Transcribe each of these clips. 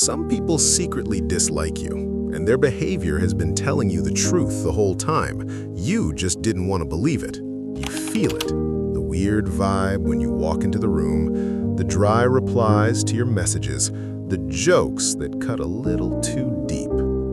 Some people secretly dislike you, and their behavior has been telling you the truth the whole time. You just didn't want to believe it. You feel it. The weird vibe when you walk into the room, the dry replies to your messages, the jokes that cut a little too deep.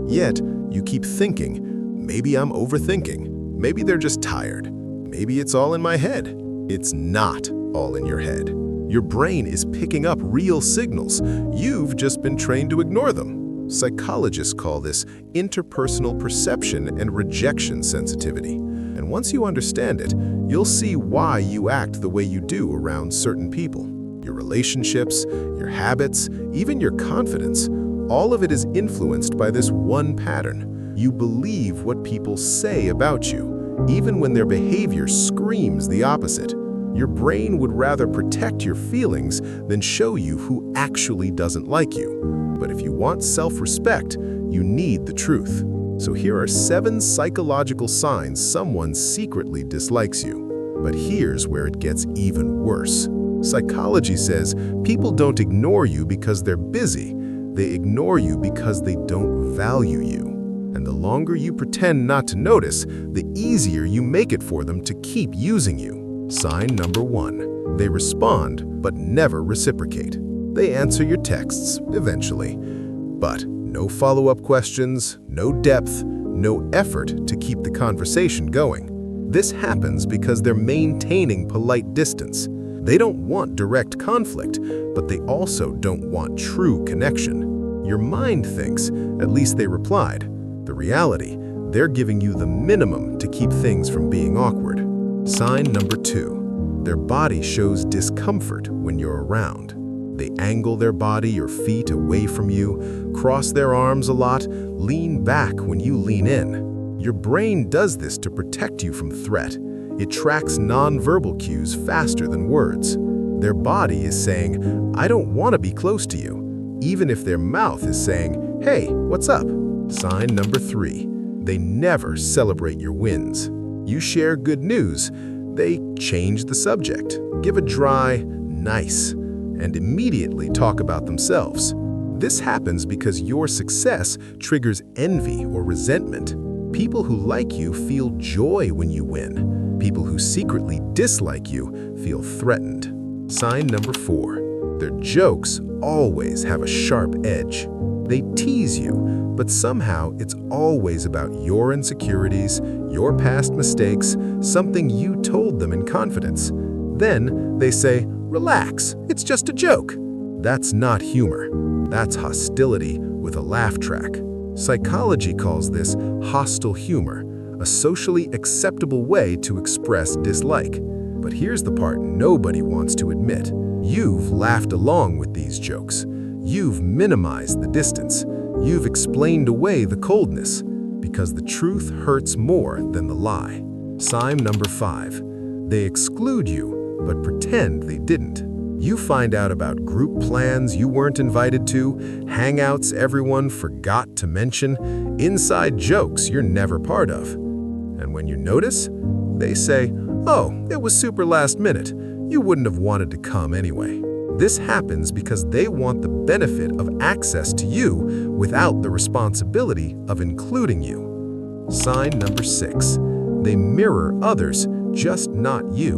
Yet, you keep thinking, maybe I'm overthinking. Maybe they're just tired. Maybe it's all in my head. It's not all in your head. Your brain is picking up real signals. You've just been trained to ignore them. Psychologists call this interpersonal perception and rejection sensitivity. And once you understand it, you'll see why you act the way you do around certain people. Your relationships, your habits, even your confidence, all of it is influenced by this one pattern. You believe what people say about you, even when their behavior screams the opposite. Your brain would rather protect your feelings than show you who actually doesn't like you. But if you want self-respect, you need the truth. So here are 7 psychological signs someone secretly dislikes you. But here's where it gets even worse. Psychology says people don't ignore you because they're busy. They ignore you because they don't value you. And the longer you pretend not to notice, the easier you make it for them to keep using you. Sign number 1. They respond, but never reciprocate. They answer your texts, eventually. But no follow-up questions, no depth, no effort to keep the conversation going. This happens because they're maintaining polite distance. They don't want direct conflict, but they also don't want true connection. Your mind thinks, at least they replied. The reality, they're giving you the minimum to keep things from being awkward. Sign number 2. Their body shows discomfort when you're around. They angle their body or feet away from you, cross their arms a lot, lean back when you lean in. Your brain does this to protect you from threat. It tracks nonverbal cues faster than words. Their body is saying, I don't want to be close to you, even if their mouth is saying, hey, what's up? Sign number 3. They never celebrate your wins. You share good news, they change the subject, give a dry, nice, and immediately talk about themselves. This happens because your success triggers envy or resentment. People who like you feel joy when you win. People who secretly dislike you feel threatened. Sign number 4. Their jokes always have a sharp edge. They tease you, but somehow it's always about your insecurities, your past mistakes, something you told them in confidence. Then they say, relax, it's just a joke. That's not humor. That's hostility with a laugh track. Psychology calls this hostile humor, a socially acceptable way to express dislike. But here's the part nobody wants to admit. You've laughed along with these jokes. You've minimized the distance. You've explained away the coldness, because the truth hurts more than the lie. Sign number 5. They exclude you, but pretend they didn't. You find out about group plans you weren't invited to, hangouts everyone forgot to mention, inside jokes you're never part of. And when you notice, they say, oh, it was super last minute. You wouldn't have wanted to come anyway. This happens because they want the benefit of access to you without the responsibility of including you. Sign number 6. They mirror others, just not you.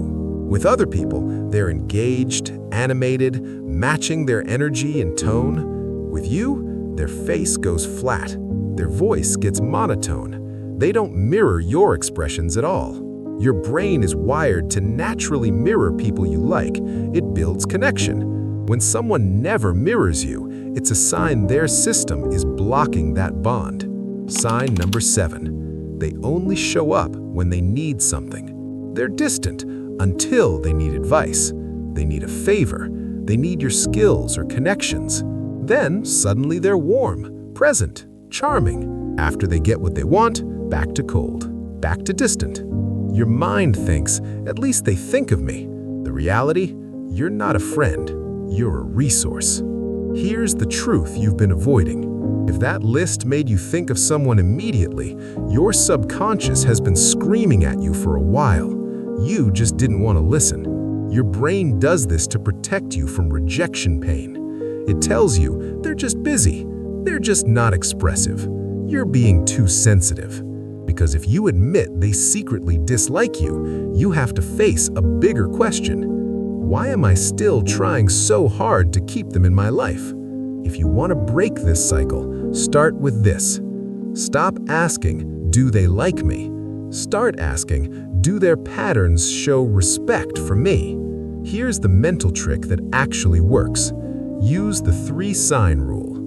With other people, they're engaged, animated, matching their energy and tone. With you, their face goes flat. Their voice gets monotone. They don't mirror your expressions at all. Your brain is wired to naturally mirror people you like. It builds connection. When someone never mirrors you, it's a sign their system is blocking that bond. Sign number 7. They only show up when they need something. They're distant until they need advice. They need a favor. They need your skills or connections. Then suddenly they're warm, present, charming. After they get what they want, back to cold, back to distant. Your mind thinks, at least they think of me. The reality, you're not a friend, you're a resource. Here's the truth you've been avoiding. If that list made you think of someone immediately, your subconscious has been screaming at you for a while. You just didn't want to listen. Your brain does this to protect you from rejection pain. It tells you they're just busy. They're just not expressive. You're being too sensitive. Because if you admit they secretly dislike you, you have to face a bigger question. Why am I still trying so hard to keep them in my life? If you want to break this cycle, start with this. Stop asking, do they like me? Start asking, do their patterns show respect for me? Here's the mental trick that actually works. Use the 3-sign rule.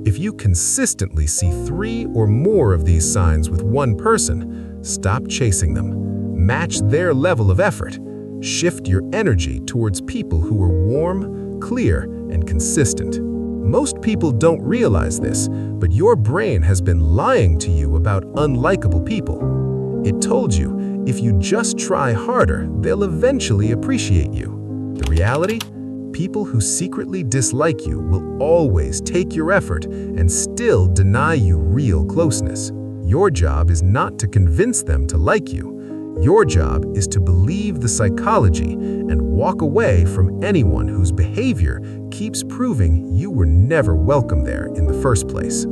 If you consistently see 3 or more of these signs with one person, stop chasing them. Match their level of effort. Shift your energy towards people who are warm, clear, and consistent. Most people don't realize this, but your brain has been lying to you about unlikable people. It told you if you just try harder, they'll eventually appreciate you. The reality? People who secretly dislike you will always take your effort and still deny you real closeness. Your job is not to convince them to like you. Your job is to believe the psychology and walk away from anyone whose behavior keeps proving you were never welcome there in the first place.